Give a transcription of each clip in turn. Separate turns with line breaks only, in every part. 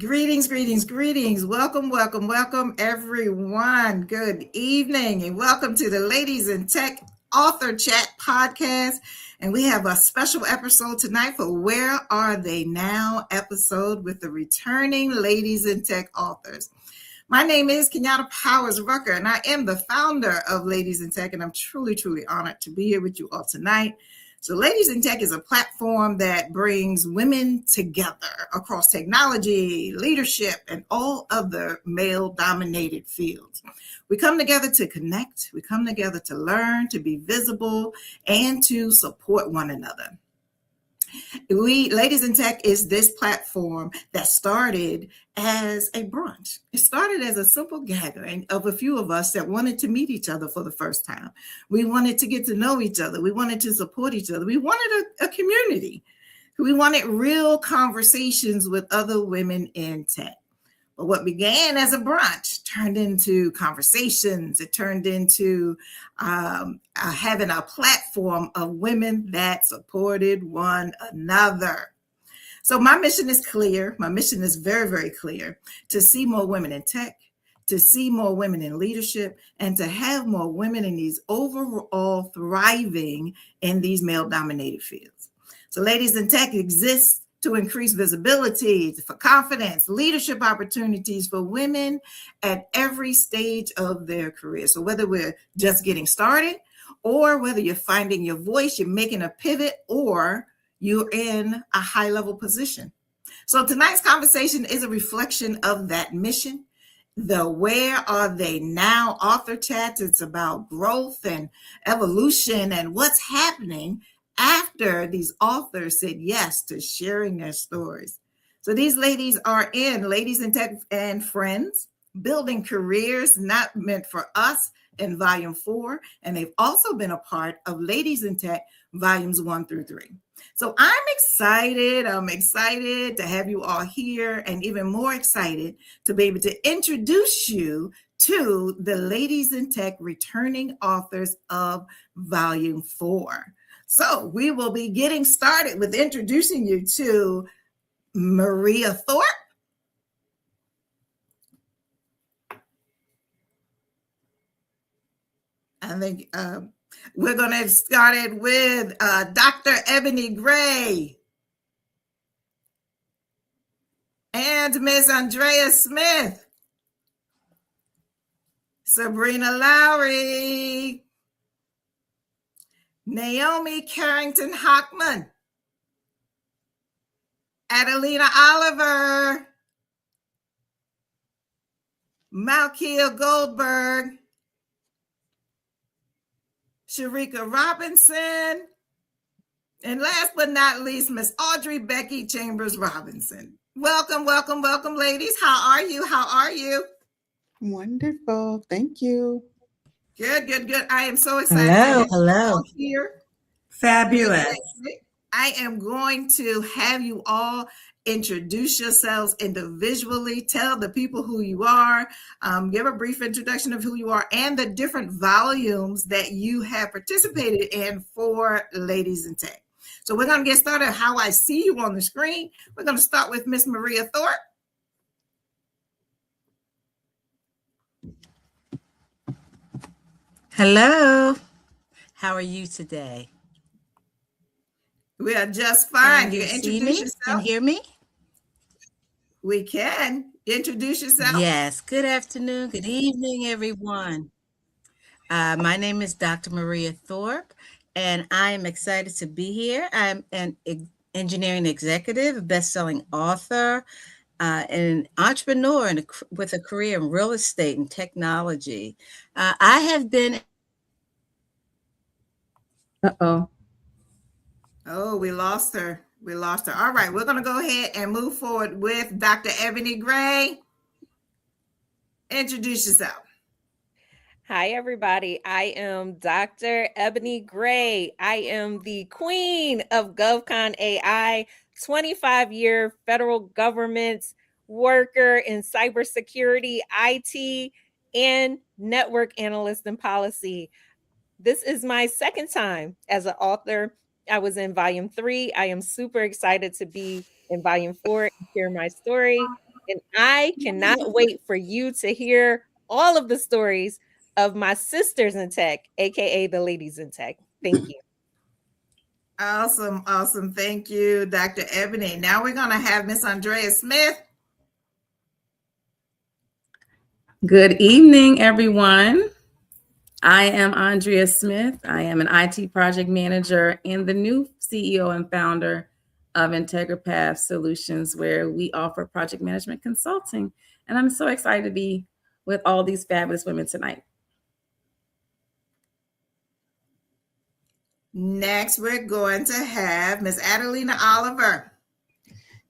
Greetings, greetings, greetings. Welcome, welcome, welcome, everyone. Good evening, and welcome to the Ladies in Tech Author Chat podcast. And we have a special episode tonight for Where Are They Now episode with the returning Ladies in Tech authors. My name is Kenyatta Powers Rucker, and I am the founder of Ladies in Tech, and I'm truly, truly honored to be here with you all tonight. So Ladies in Tech is a platform that brings women together across technology, leadership, and all other male-dominated fields. We come together to connect, we come together to learn, to be visible, and to support one another. Ladies in Tech is this platform that started as a brunch. It started as a simple gathering of a few of us that wanted to meet each other for the first time. We wanted to get to know each other. We wanted to support each other. We wanted a community. We wanted real conversations with other women in tech. But what began as a brunch turned into conversations. It turned into having a platform of women that supported one another. So my mission is clear. My mission is very, very clear: to see more women in tech, to see more women in leadership, and to have more women in these overall thriving in these male-dominated fields. So Ladies in Tech exists to increase visibility, for confidence, leadership opportunities for women at every stage of their career. So whether we're just getting started, or whether you're finding your voice, you're making a pivot, or you're in a high-level position. So tonight's conversation is a reflection of that mission. The Where Are They Now author chat. It's about growth and evolution and what's happening after these authors said yes to sharing their stories. So these ladies are in Ladies in Tech and Friends, Building Careers Not Meant for Us in Volume 4. And they've also been a part of Ladies in Tech Volumes 1 through 3. So I'm excited. I'm excited to have you all here, and even more excited to be able to introduce you to the Ladies in Tech returning authors of Volume 4. So we will be getting started with introducing you to Maria Thorpe. I think we're going to get started with Dr. Ebony Gray and Ms. Andrea Smith, Sabrina Lowry, Naomi Carrington Hockman, Adelina Oliver, Malkia Goldberg, Sharika Robinson, and last but not least, Miss Audrey Becky Chambers Robinson. Welcome, welcome, welcome, ladies. How are you? How are you?
Wonderful. Thank you.
Good, good, good. I am so excited
Hello,
to have
hello.
you all here.
Fabulous.
I am going to have you all introduce yourselves individually, tell the people who you are, give a brief introduction of who you are and the different volumes that you have participated in for Ladies in Tech. So we're going to get started how I see you on the screen. We're going to start with Miss Maria Thorpe.
Hello. How are you today?
We are just fine.
Can
You
you
can
see
introduce
me?
yourself.
Can hear me?
We can. Introduce yourself.
Yes. Good afternoon. Good evening, everyone. My name is Dr. Maria Thorpe, and I am excited to be here. I'm an engineering executive, a best-selling author, an entrepreneur with a career in real estate and technology. I have been.
Uh-oh.
Oh, we lost her. We lost her. All right, we're going to go ahead and move forward with Dr. Ebony Gray. Introduce yourself.
Hi, everybody. I am Dr. Ebony Gray. I am the queen of GovCon AI, 25-year federal government worker in cybersecurity, IT, and network analyst and policy. This is my second time as an author. I was in Volume 3. I am super excited to be in Volume 4 and share my story. And I cannot wait for you to hear all of the stories of my sisters in tech, aka the ladies in tech. Thank you.
Awesome, awesome. Thank you, Dr. Ebony. Now we're going to have Miss Andrea Smith.
Good evening, everyone. I am Andrea Smith. I am an IT project manager and the new CEO and founder of IntegraPath Solutions, where we offer project management consulting. And I'm so excited to be with all these fabulous women tonight.
Next, we're going to have Miss Adelina Oliver.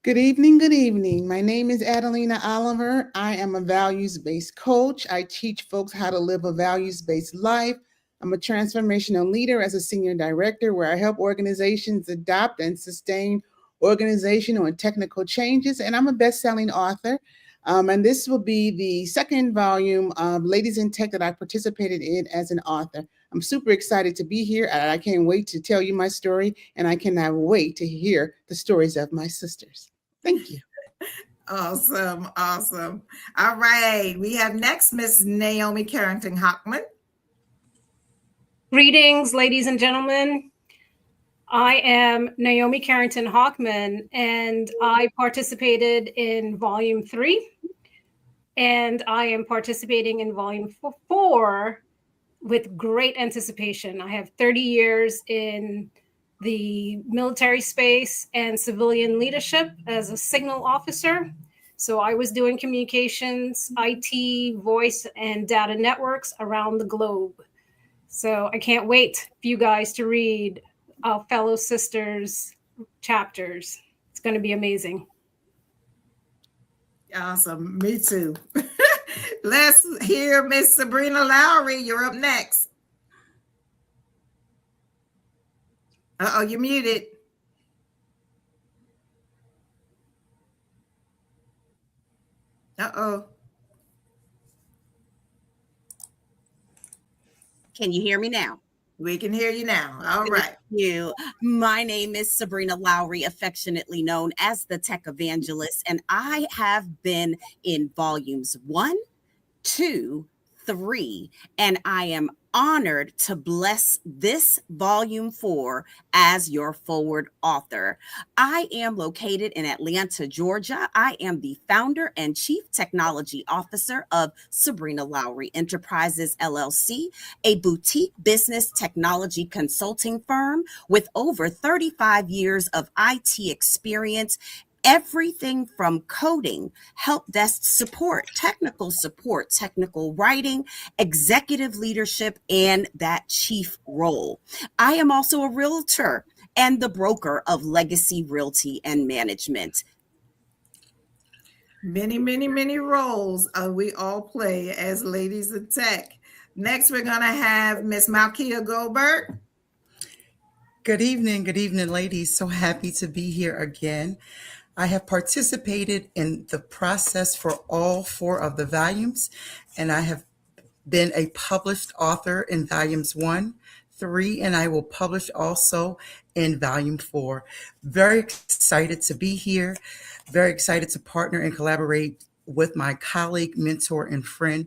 Good evening. Good evening. My name is Adelina Oliver. I am a values-based coach. I teach folks how to live a values-based life. I'm a transformational leader as a senior director where I help organizations adopt and sustain organizational and technical changes. And I'm a best-selling author. And this will be the second volume of Ladies in Tech that I participated in as an author. I'm super excited to be here. I can't wait to tell you my story, and I cannot wait to hear the stories of my sisters. Thank you.
Awesome, awesome. All right, we have next Miss Naomi Carrington Hockman.
Greetings, ladies and gentlemen. I am Naomi Carrington Hockman, and I participated in Volume 3, and I am participating in Volume 4 with great anticipation. I have 30 years in the military space and civilian leadership as a signal officer. So I was doing communications, IT, voice, and data networks around the globe. So I can't wait for you guys to read our fellow sisters' chapters. It's going to be amazing.
Awesome, me too. Let's hear Miss Sabrina Lowry. You're up next. Uh-oh, you're muted. Uh-oh.
Can you hear me now?
We can hear you now. All right.
Thank you. My name is Sabrina Lowry, affectionately known as the Tech Evangelist, and I have been in volumes 1, 2, 3, and I am honored to bless this volume 4 as your forward author. I am located in Atlanta, Georgia. I am the founder and chief technology officer of Sabrina Lowry Enterprises, LLC, a boutique business technology consulting firm with over 35 years of IT experience. Everything from coding, help desk support, technical writing, executive leadership, and that chief role. I am also a realtor and the broker of Legacy Realty and Management.
Many, many, many roles we all play as ladies of tech. Next, we're going to have Miss Malkia Goldberg.
Good evening, ladies. So happy to be here again. I have participated in the process for all 4 of the volumes, and I have been a published author in volumes 1, 3, and I will publish also in volume 4. Very excited to be here. Very excited to partner and collaborate with my colleague, mentor, and friend,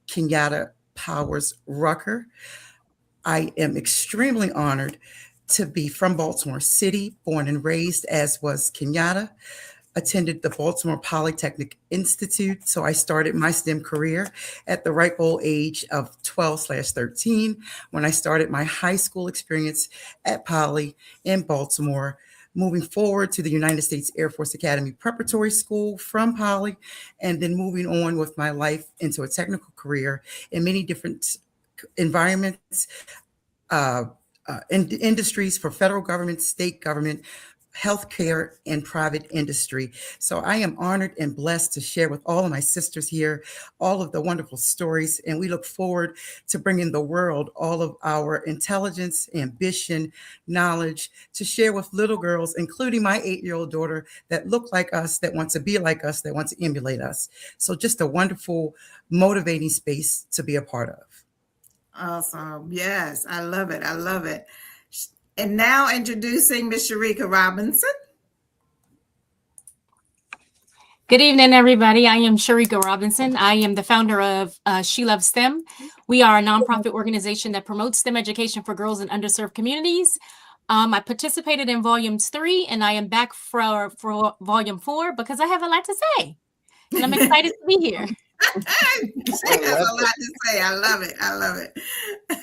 Kenyatta Powers Rucker. I am extremely honored to be from Baltimore City, born and raised, as was Kenyatta. Attended the Baltimore Polytechnic Institute, so I started my STEM career at the ripe old age of 12/13 when I started my high school experience at Poly in Baltimore, moving forward to the United States Air Force Academy Preparatory School from Poly, and then moving on with my life into a technical career in many different environments, industries for federal government, state government, healthcare, and private industry. So I am honored and blessed to share with all of my sisters here all of the wonderful stories, and we look forward to bringing the world all of our intelligence, ambition, knowledge to share with little girls, including my 8-year-old daughter, that look like us, that want to be like us, that want to emulate us. So just a wonderful, motivating space to be a part of.
Awesome. Yes, I love it. I love it. And now introducing Miss Sharika Robinson.
Good evening, everybody. I am Sharika Robinson. I am the founder of She Loves STEM. We are a nonprofit organization that promotes STEM education for girls in underserved communities. I participated in volumes 3, and I am back for volume 4 because I have a lot to say. And I'm excited to be here.
She has a lot to say. I love it. I love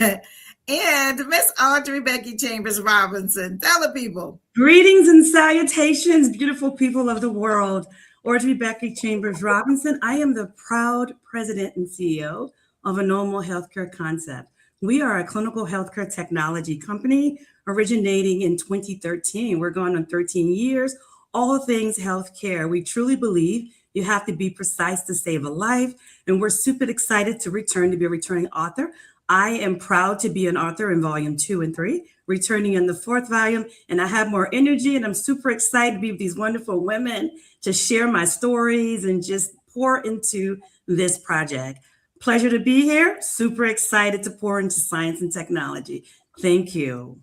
it. And Miss Audrey Becky Chambers Robinson, tell the people.
Greetings and salutations, beautiful people of the world. Audrey Becky Chambers Robinson. I am the proud president and CEO of Anomal Healthcare Concept. We are a clinical healthcare technology company originating in 2013. We're going on 13 years, all things healthcare. We truly believe you have to be precise to save a life, and we're super excited to be a returning author. I am proud to be an author in volume 2 and 3, returning in the 4th volume, and I have more energy, and I'm super excited to be with these wonderful women to share my stories and just pour into this project. Pleasure to be here. Super excited to pour into science and technology. Thank you.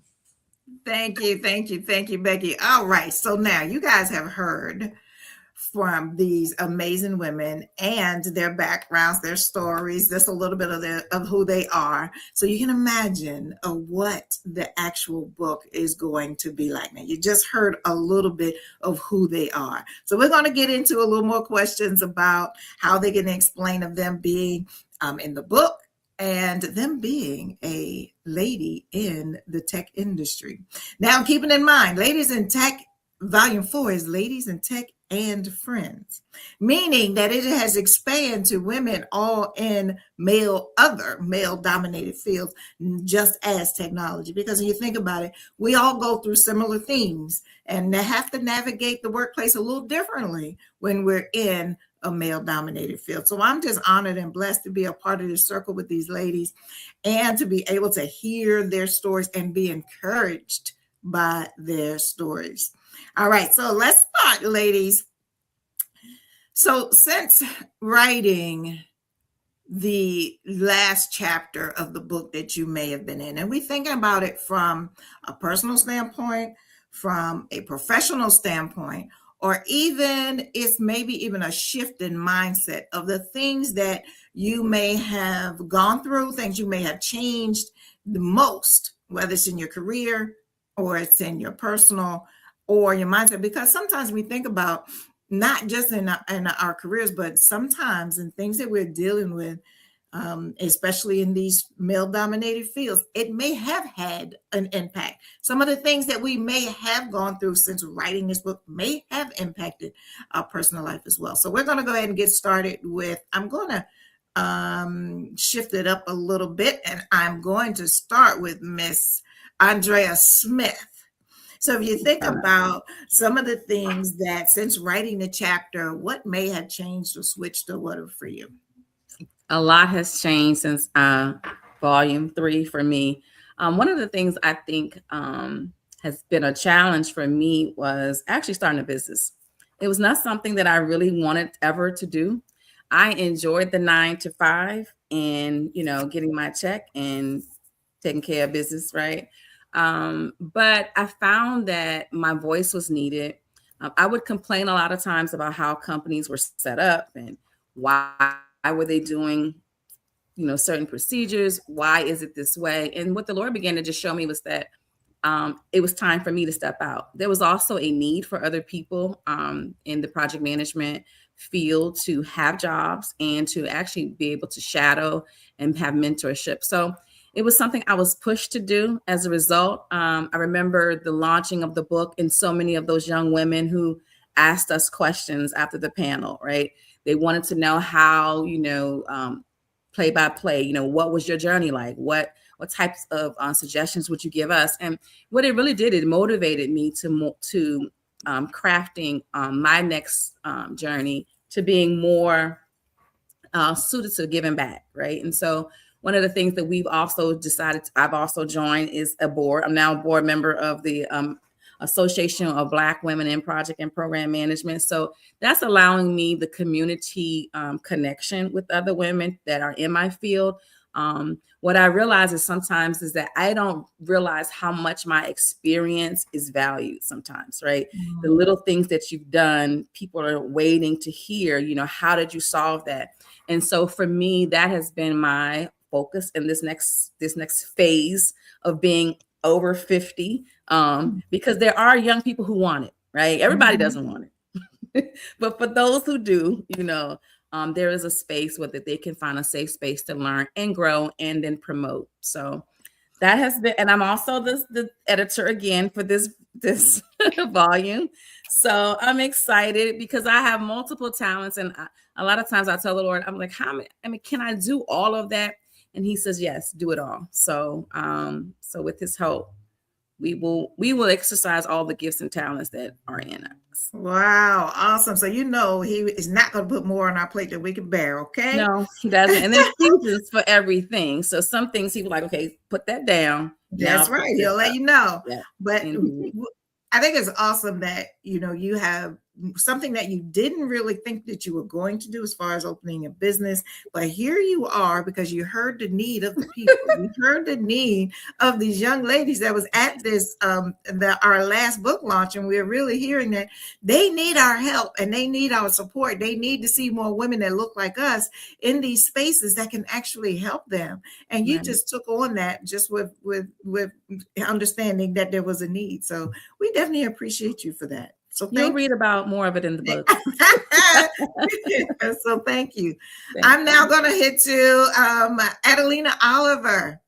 Thank you, Becky. All right, so now you guys have heard from these amazing women and their backgrounds, their stories, just a little bit of who they are. So you can imagine what the actual book is going to be like. Now, you just heard a little bit of who they are. So we're going to get into a little more questions about how they can explain of them being in the book and them being a lady in the tech industry. Now, keeping in mind, Ladies in Tech, Volume 4 is Ladies in Tech and Friends, meaning that it has expanded to women all in male-dominated fields, just as technology. Because when you think about it, we all go through similar themes and have to navigate the workplace a little differently when we're in a male-dominated field. So I'm just honored and blessed to be a part of this circle with these ladies and to be able to hear their stories and be encouraged by their stories. All right, so let's start, ladies. So since writing the last chapter of the book that you may have been in, and we're thinking about it from a personal standpoint, from a professional standpoint, or even it's maybe even a shift in mindset of the things that you may have gone through, things you may have changed the most, whether it's in your career or it's in your personal or your mindset, because sometimes we think about not just in our careers, but sometimes in things that we're dealing with, especially in these male-dominated fields, it may have had an impact. Some of the things that we may have gone through since writing this book may have impacted our personal life as well. So we're going to go ahead and get started with, I'm going to shift it up a little bit, and I'm going to start with Miss Andrea Smith. So if you think about some of the things that since writing the chapter, what may have changed or switched or whatever for you?
A lot has changed since volume 3 for me. One of the things I think has been a challenge for me was actually starting a business. It was not something that I really wanted ever to do. I enjoyed the 9 to 5 and, getting my check and taking care of business, right? But I found that my voice was needed. I would complain a lot of times about how companies were set up and why were they doing, certain procedures? Why is it this way? And what the Lord began to just show me was that it was time for me to step out. There was also a need for other people in the project management field to have jobs and to actually be able to shadow and have mentorship. So it was something I was pushed to do as a result. I remember the launching of the book and so many of those young women who asked us questions after the panel, right? They wanted to know how, play by play, what was your journey like? What types of suggestions would you give us? And what it really did, it motivated me to crafting my next journey to being more suited to giving back, right? And so one of the things that we've also decided, I've also joined is a board. I'm now a board member of the Association of Black Women in Project and Program Management. So that's allowing me the community connection with other women that are in my field, What I realize is sometimes is that I don't realize how much my experience is valued sometimes, right? The little things that you've done, people are waiting to hear, how did you solve that? And so for me, that has been my focus in this next phase of being over 50, because there are young people who want it, right? Everybody doesn't want it. But for those who do, there is a space where that they can find a safe space to learn and grow and then promote. So that has been, and I'm also the editor again for this volume. So I'm excited because I have multiple talents, and a lot of times I tell the Lord, I'm like, can I do all of that? And He says, yes, do it all. So, so with His help, we will exercise all the gifts and talents that are in us.
Wow, awesome. So He is not going to put more on our plate than we can bear, okay?
No, He doesn't. And there's seasons for everything. So some things He was like, okay, put that down.
That's right. He'll let you know.
Yeah.
But I think it's awesome that, you have something that you didn't really think that you were going to do as far as opening a business, but here you are because you heard the need of the people. You heard the need of these young ladies that was at this our last book launch, and we're really hearing that they need our help and they need our support. They need to see more women that look like us in these spaces that can actually help them. And you just took on that just with understanding that there was a need. So we definitely appreciate you for that. So
you'll read about more of it in the book.
So thank you. I'm now going to hit to Adelina Oliver.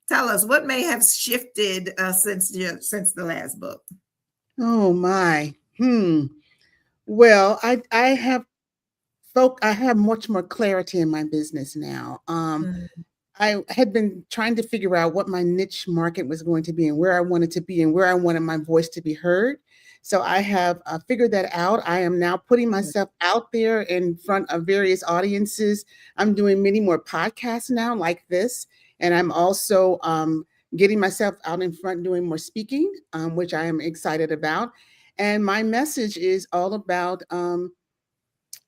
Tell us what may have shifted since the last book.
Oh my. Well, I have much more clarity in my business now. I had been trying to figure out what my niche market was going to be and where I wanted to be and where I wanted my voice to be heard. So I have figured that out. I am now putting myself out there in front of various audiences. I'm doing many more podcasts now like this. And I'm also getting myself out in front doing more speaking, which I am excited about. And my message is all about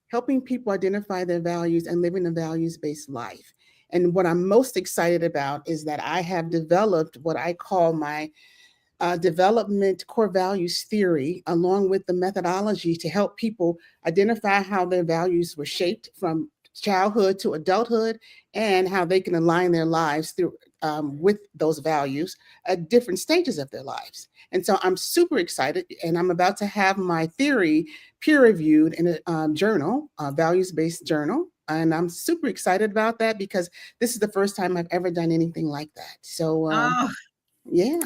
helping people identify their values and living a values-based life. And what I'm most excited about is that I have developed what I call my development core values theory, along with the methodology to help people identify how their values were shaped from childhood to adulthood and how they can align their lives through with those values at different stages of their lives. And so I'm super excited, and I'm about to have my theory peer-reviewed in a journal, a values-based journal. And I'm super excited about that because this is the first time I've ever done anything like that. So, yeah.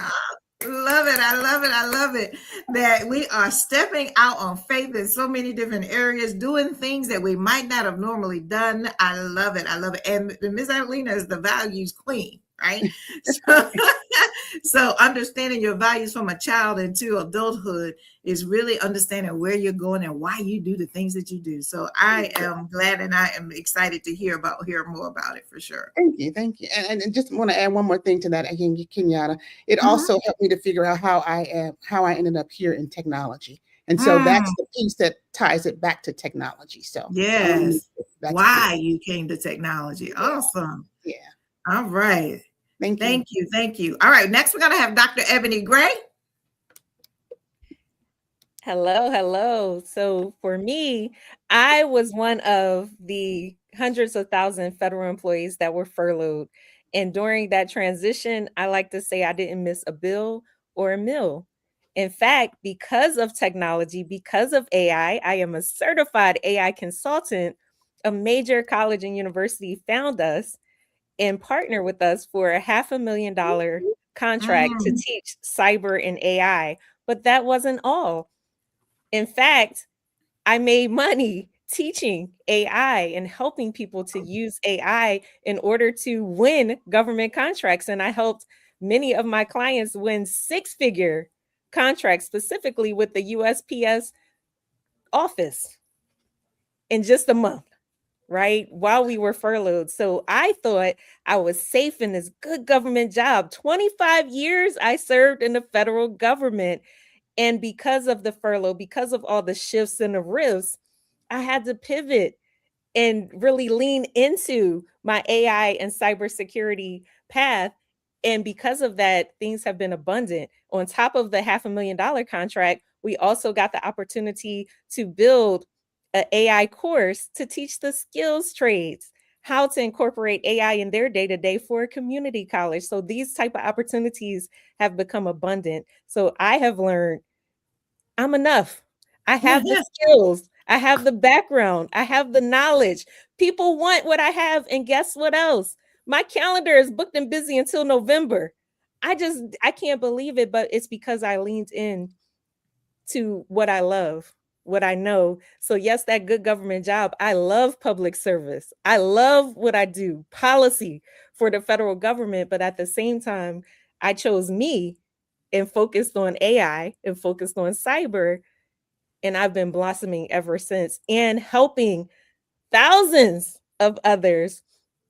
Love it. I love it. I love it that we are stepping out on faith in so many different areas, doing things that we might not have normally done. I love it. I love it. And Ms. Adelina is the values queen, right? So understanding your values from a child into adulthood is really understanding where you're going and why you do the things that you do. So I am glad and I am excited to hear more about it for sure.
Thank you. Thank you. And just want to add one more thing to that, again, Kenyatta. It also helped me to figure out how I ended up here in technology. And so that's the piece that ties it back to technology. So
yes, why you came to technology. Awesome.
Yeah.
All right.
Thank you.
Thank you. All right. Next, we're going to have Dr. Ebony Gray.
Hello. So for me, I was one of the hundreds of thousands federal employees that were furloughed. And during that transition, I like to say I didn't miss a bill or a meal. In fact, because of technology, because of AI, I am a certified AI consultant. A major college and university found us and partner with us for a $500,000 contract to teach cyber and AI. But that wasn't all. In fact, I made money teaching AI and helping people to use AI in order to win government contracts. And I helped many of my clients win six-figure contracts, specifically with the USPS office in just a month. Right? While we were furloughed. So I thought I was safe in this good government job. 25 years I served in the federal government. And because of the furlough, because of all the shifts and the rifts, I had to pivot and really lean into my AI and cybersecurity path. And because of that, things have been abundant. On top of the $500,000 contract, we also got the opportunity to build an AI course to teach the skills trades how to incorporate AI in their day-to-day for a community college. So these type of opportunities have become abundant. So I have learned I'm enough. I have the skills. I have the background. I have the knowledge. People want what I have. And guess what else? My calendar is booked and busy until November. I can't believe it, but it's because I leaned in to what I love, what I know. So yes, that good government job. I love public service. I love what I do, policy for the federal government. But at the same time, I chose me and focused on AI and focused on cyber. And I've been blossoming ever since and helping thousands of others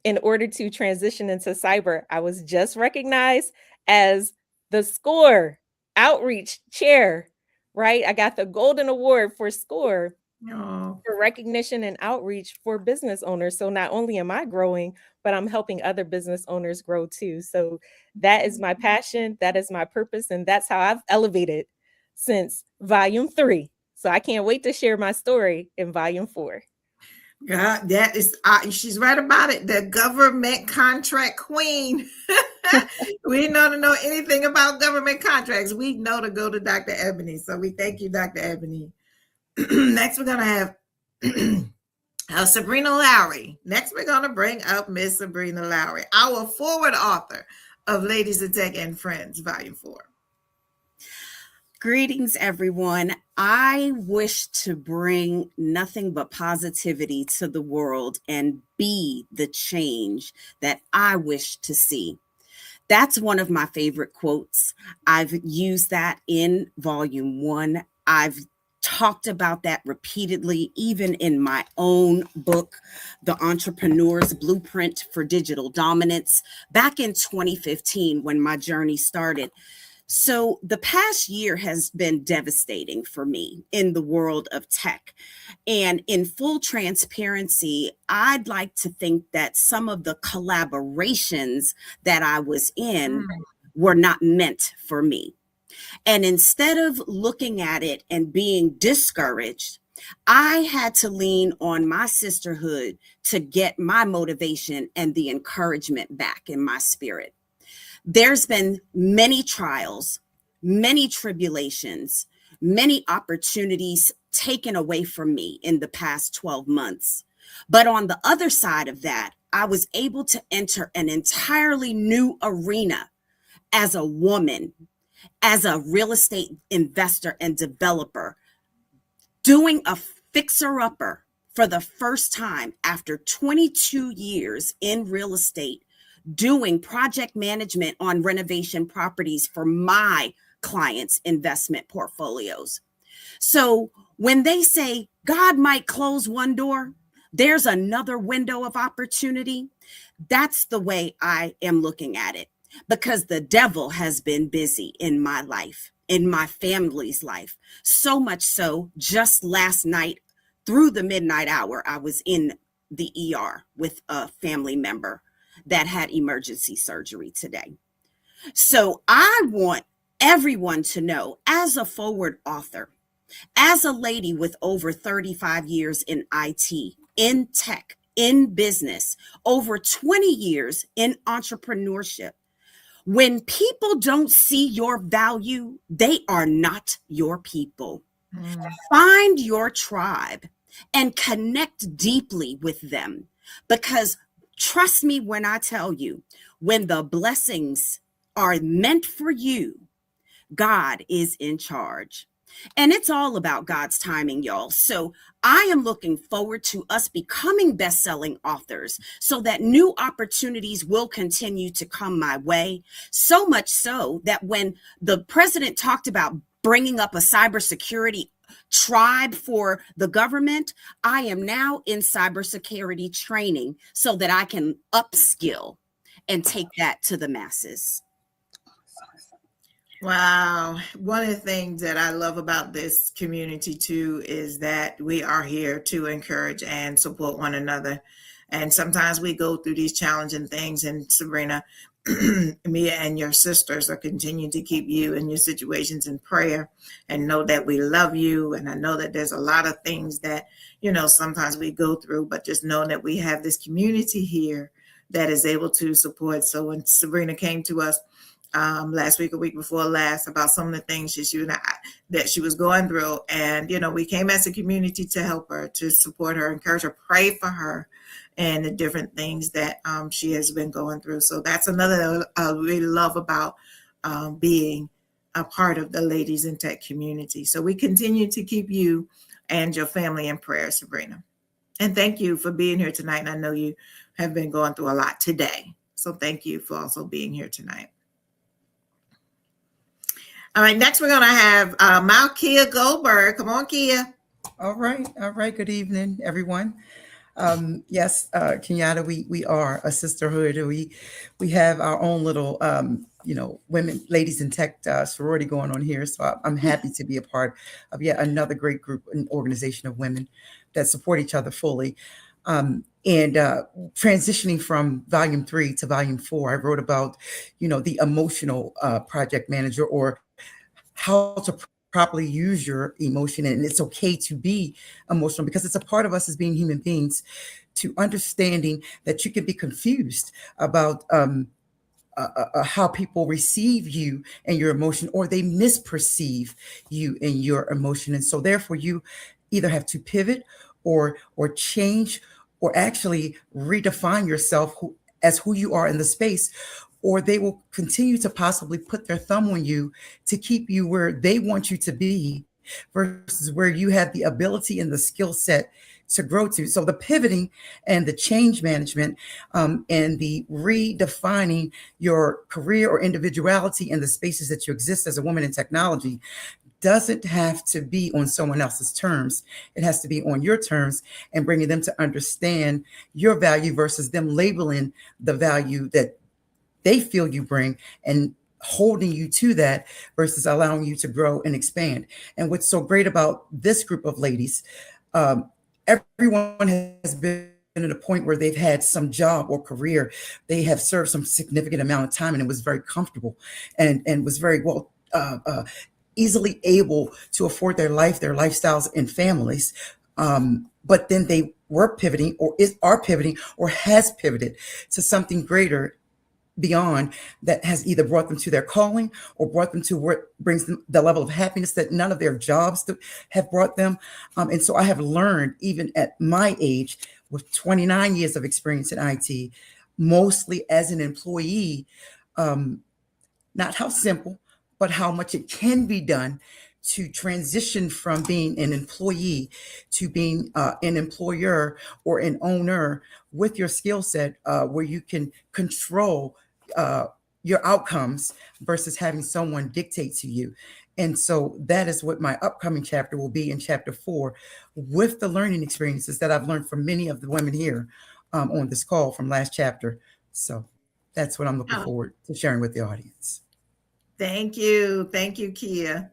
in order to transition into cyber. I was just recognized as the SCORE outreach chair, right? I got the Golden Award for SCORE for recognition and outreach for business owners. So not only am I growing, but I'm helping other business owners grow too. So that is my passion. That is my purpose. And that's how I've elevated since volume 3. So I can't wait to share my story in volume 4.
God, that is, she's right about it. The government contract queen. We know to know anything about government contracts. We know to go to Dr. Ebony. So we thank you, Dr. Ebony. Next, we're going to have Sabrina Lowry. Next, we're going to bring up Miss Sabrina Lowry, our forward author of Ladies in Tech and Friends, Volume 4.
Greetings, everyone. I wish to bring nothing but positivity to the world and be the change that I wish to see. That's one of my favorite quotes. I've used that in Volume 1. I've talked about that repeatedly, even in my own book, The Entrepreneur's Blueprint for Digital Dominance, back in 2015 when my journey started. So the past year has been devastating for me in the world of tech. And in full transparency, I'd like to think that some of the collaborations that I was in were not meant for me. And instead of looking at it and being discouraged, I had to lean on my sisterhood to get my motivation and the encouragement back in my spirit. There's been many trials, many tribulations, many opportunities taken away from me in the past 12 months. But on the other side of that, I was able to enter an entirely new arena as a woman, as a real estate investor and developer, doing a fixer-upper for the first time after 22 years in real estate, doing project management on renovation properties for my clients' investment portfolios. So when they say God might close one door, there's another window of opportunity. That's the way I am looking at it, because the devil has been busy in my life, in my family's life. So much so, just last night through the midnight hour, I was in the ER with a family member that had emergency surgery today. So I want everyone to know, as a forward author, as a lady with over 35 years in IT, in tech, in business, over 20 years in entrepreneurship, when people don't see your value, they are not your people. Find your tribe and connect deeply with them, because trust me when I tell you, when the blessings are meant for you, God is in charge. And it's all about God's timing, y'all. So I am looking forward to us becoming best-selling authors so that new opportunities will continue to come my way. So much so that when the president talked about bringing up a cybersecurity tribe for the government, I am now in cybersecurity training so that I can upskill and take that to the masses.
Wow. One of the things that I love about this community too is that we are here to encourage and support one another. And sometimes we go through these challenging things, and Sabrina, Mia and your sisters are continuing to keep you and your situations in prayer, and know that we love you. And I know that there's a lot of things that, sometimes we go through, but just know that we have this community here that is able to support. So when Sabrina came to us last week, a week before last, about some of the things that she was going through. And, we came as a community to help her, to support her, encourage her, pray for her, and the different things that she has been going through. So that's another I really love about being a part of the Ladies in Tech community. So we continue to keep you and your family in prayer, Sabrina. And thank you for being here tonight. And I know you have been going through a lot today. So thank you for also being here tonight. All right, next we're going to have Malkia Goldberg. Come on, Kia.
All right. Good evening, everyone. Yes, Kenyatta, we are a sisterhood. We have our own little, women, ladies in tech sorority going on here. So I'm happy to be a part of yet another great group and organization of women that support each other fully. And transitioning from volume 3 to volume 4, I wrote about, the emotional project manager, or how to properly use your emotion. And it's okay to be emotional, because it's a part of us as being human beings, to understanding that you can be confused about how people receive you and your emotion, or they misperceive you and your emotion. And so therefore you either have to pivot or change, or actually redefine yourself as who you are in the space, or they will continue to possibly put their thumb on you to keep you where they want you to be versus where you have the ability and the skill set to grow to. So the pivoting and the change management and the redefining your career or individuality in the spaces that you exist as a woman in technology doesn't have to be on someone else's terms. It has to be on your terms, and bringing them to understand your value versus them labeling the value that they feel you bring and holding you to that versus allowing you to grow and expand. And what's so great about this group of ladies, everyone has been at a point where they've had some job or career. They have served some significant amount of time, and it was very comfortable and was very well easily able to afford their lifestyles and families. But then they were pivoting, or are pivoting, or has pivoted to something greater beyond, that has either brought them to their calling or brought them to what brings them the level of happiness that none of their jobs have brought them. And so I have learned, even at my age, with 29 years of experience in IT, mostly as an employee, not how simple, but how much it can be done to transition from being an employee to being an employer or an owner with your skill set, where you can control your outcomes versus having someone dictate to you. And so that is what my upcoming chapter will be in chapter 4, with the learning experiences that I've learned from many of the women here on this call from last chapter. So that's what I'm looking forward to sharing with the audience.
Thank you. Thank you, Kia.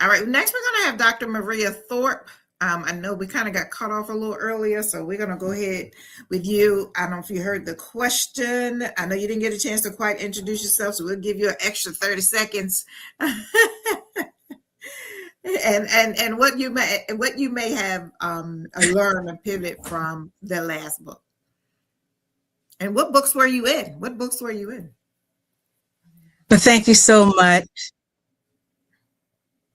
All right, next we're going to have Dr. Maria Thorpe. I know we kind of got cut off a little earlier, so we're going to go ahead with you. I don't know if you heard the question. I know you didn't get a chance to quite introduce yourself, so we'll give you an extra 30 seconds. and what you may have learned or pivot from the last book. And what books were you in? What books were you in?
Well, thank you so much.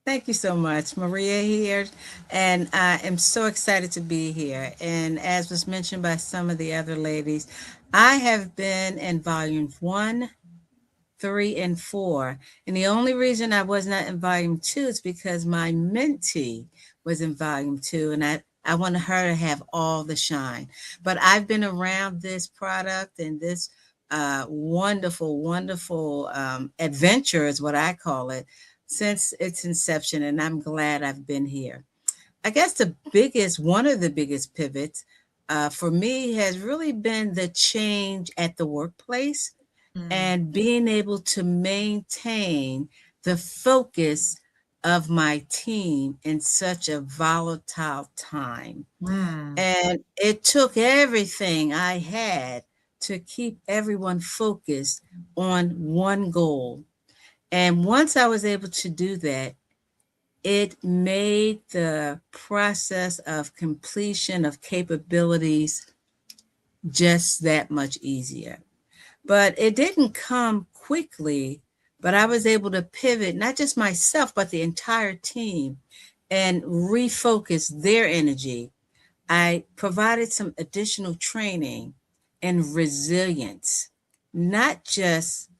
Thank you so much, Maria here. And I am so excited to be here. And as was mentioned by some of the other ladies, I have been in volume 1, 3, and 4. And the only reason I was not in volume 2 is because my mentee was in volume 2. And I wanted her to have all the shine. But I've been around this product and this wonderful, wonderful adventure is what I call it, since its inception, and I'm glad I've been here. I guess one of the biggest pivots for me has really been the change at the workplace and being able to maintain the focus of my team in such a volatile time. And it took everything I had to keep everyone focused on one goal. And once I was able to do that, it made the process of completion of capabilities just that much easier. But it didn't come quickly, but I was able to pivot, not just myself, but the entire team, and refocus their energy. I provided some additional training and resilience, not just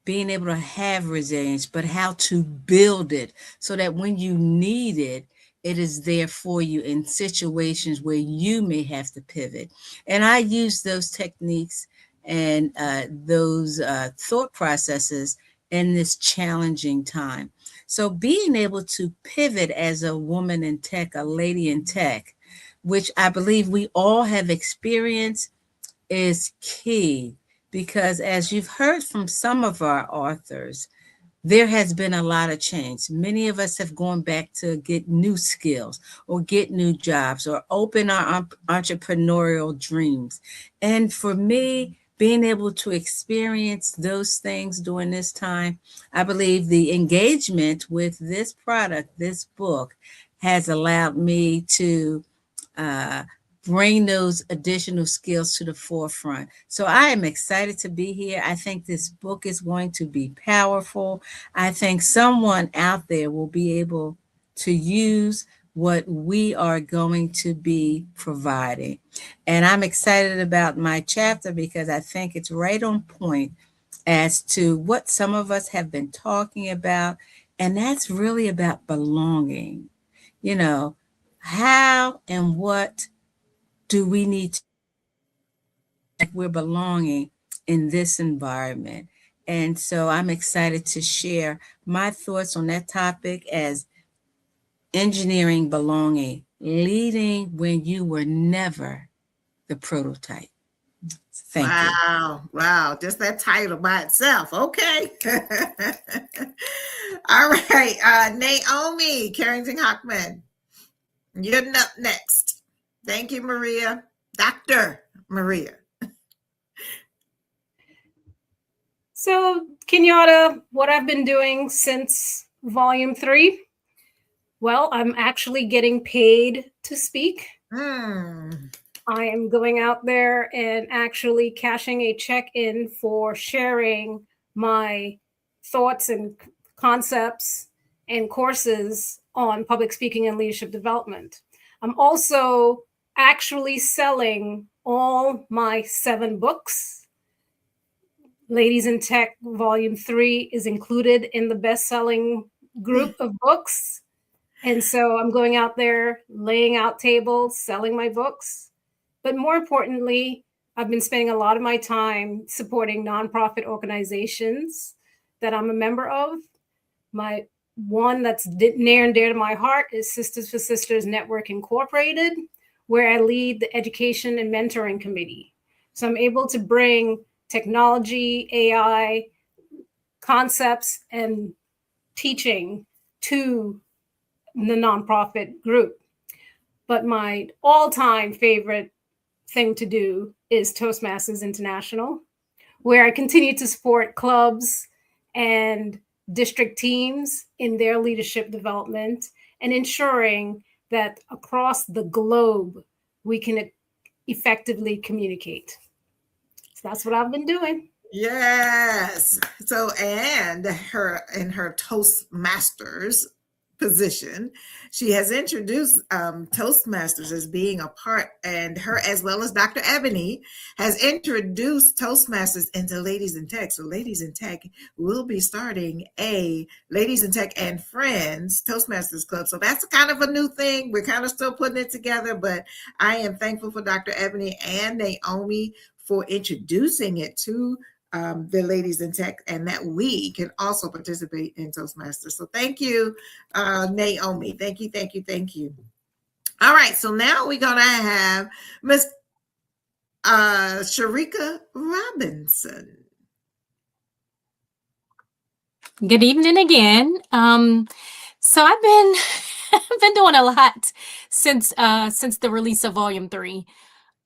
being able to have resilience, but how to build it so that when you need it, it is there for you in situations where you may have to pivot. And I use those techniques and those thought processes in this challenging time. So being able to pivot as a woman in tech, a lady in tech, which I believe we all have experienced, is key. Because as you've heard from some of our authors, there has been a lot of change. Many of us have gone back to get new skills or get new jobs or open our entrepreneurial dreams. And for me, being able to experience those things during this time, I believe the engagement with this product, this book, has allowed me to bring those additional skills to the forefront. So I am excited to be here. I think this book is going to be powerful. I think someone out there will be able to use what we are going to be providing. And I'm excited about my chapter because I think it's right on point as to what some of us have been talking about. And that's really about belonging. You know, how and what do we need to like we're belonging in this environment? And so I'm excited to share my thoughts on that topic as engineering belonging, leading when you were never the prototype. Thank you.
Wow. Just that title by itself. Okay. All right. Naomi Carrington-Hockman, you're up next. Thank you, Maria. Dr. Maria.
So, Kenyatta, what I've been doing since volume 3, well, I'm actually getting paid to speak. I am going out there and actually cashing a check in for sharing my thoughts and concepts and courses on public speaking and leadership development. I'm also actually selling all my 7 books. Ladies in Tech Volume 3 is included in the best-selling group of books. And so I'm going out there, laying out tables, selling my books. But more importantly, I've been spending a lot of my time supporting nonprofit organizations that I'm a member of. My one that's near and dear to my heart is Sisters for Sisters Network Incorporated, where I lead the education and mentoring committee. So I'm able to bring technology, AI concepts, and teaching to the nonprofit group. But my all-time favorite thing to do is Toastmasters International, where I continue to support clubs and district teams in their leadership development and ensuring that across the globe, we can effectively communicate. So that's what I've been doing.
Yes. So, and in her Toastmasters position, she has introduced Toastmasters as being a part, and her, as well as Dr. Ebony, has introduced Toastmasters into Ladies in Tech. So Ladies in Tech will be starting a Ladies in Tech and Friends Toastmasters Club. So that's kind of a new thing. We're kind of still putting it together, but I am thankful for Dr. Ebony and Naomi for introducing it to the Ladies in Tech, and that we can also participate in Toastmasters. So thank you, Naomi. Thank you. All right, so now we're going to have Miss Sharika Robinson.
Good evening again. So I've been I've been doing a lot since the release of Volume 3.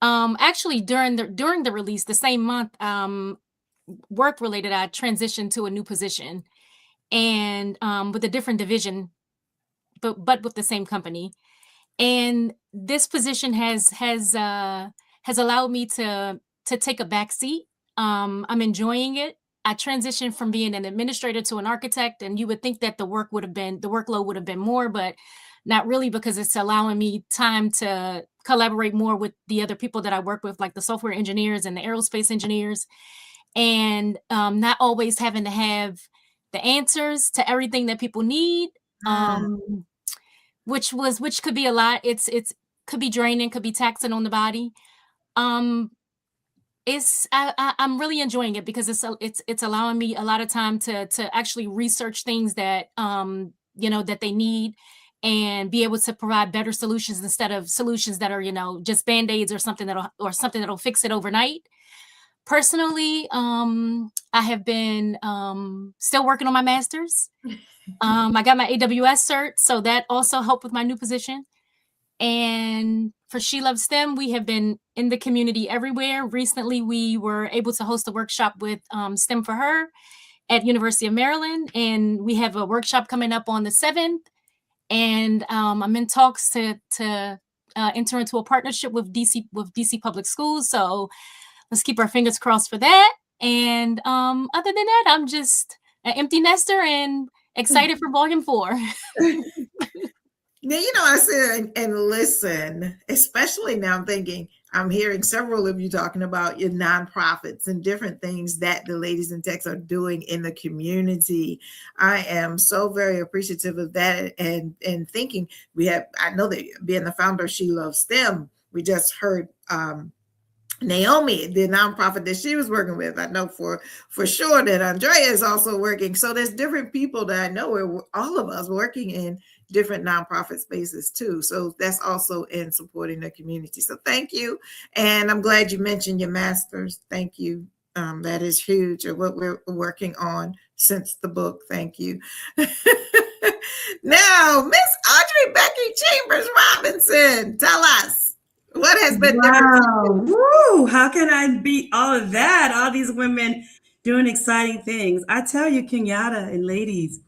Actually, during the release, the same month, work related, I transitioned to a new position, and with a different division, but with the same company. And this position has allowed me to take a back seat. I'm enjoying it. I transitioned from being an administrator to an architect, and you would think that the workload would have been more, but not really, because it's allowing me time to collaborate more with the other people that I work with, like the software engineers and the aerospace engineers, and not always having to have the answers to everything that people need. Um, which could be a lot. It's could be draining, could be taxing on the body. Um, I'm really enjoying it because it's allowing me a lot of time to actually research things that that they need, and be able to provide better solutions instead of solutions that are just band-aids or something that'll fix it overnight. Personally, I have been still working on my master's. I got my AWS cert, so that also helped with my new position. And for She Loves STEM, we have been in the community everywhere. Recently, we were able to host a workshop with STEM for Her at University of Maryland, and we have a workshop coming up on the 7th. And I'm in talks to enter into a partnership with DC Public Schools. So let's keep our fingers crossed for that. And other than that, I'm just an empty nester and excited for Volume 4.
Now, I said, and listen, especially now I'm hearing several of you talking about your nonprofits and different things that the Ladies in Tech are doing in the community. I am so very appreciative of that, and thinking I know that being the founder of She Loves STEM, we just heard Naomi, the nonprofit that she was working with. I know for sure that Andrea is also working. So there's different people that I know are all of us working in different nonprofit spaces too. So that's also in supporting the community. So thank you. And I'm glad you mentioned your master's. Thank you. That is huge, of what we're working on since the book. Thank you. Now, Miss Audrey Becky Chambers Robinson, tell us, what has been different?
Woo! How can I beat all of that? All these women doing exciting things. I tell you, Kenyatta and ladies,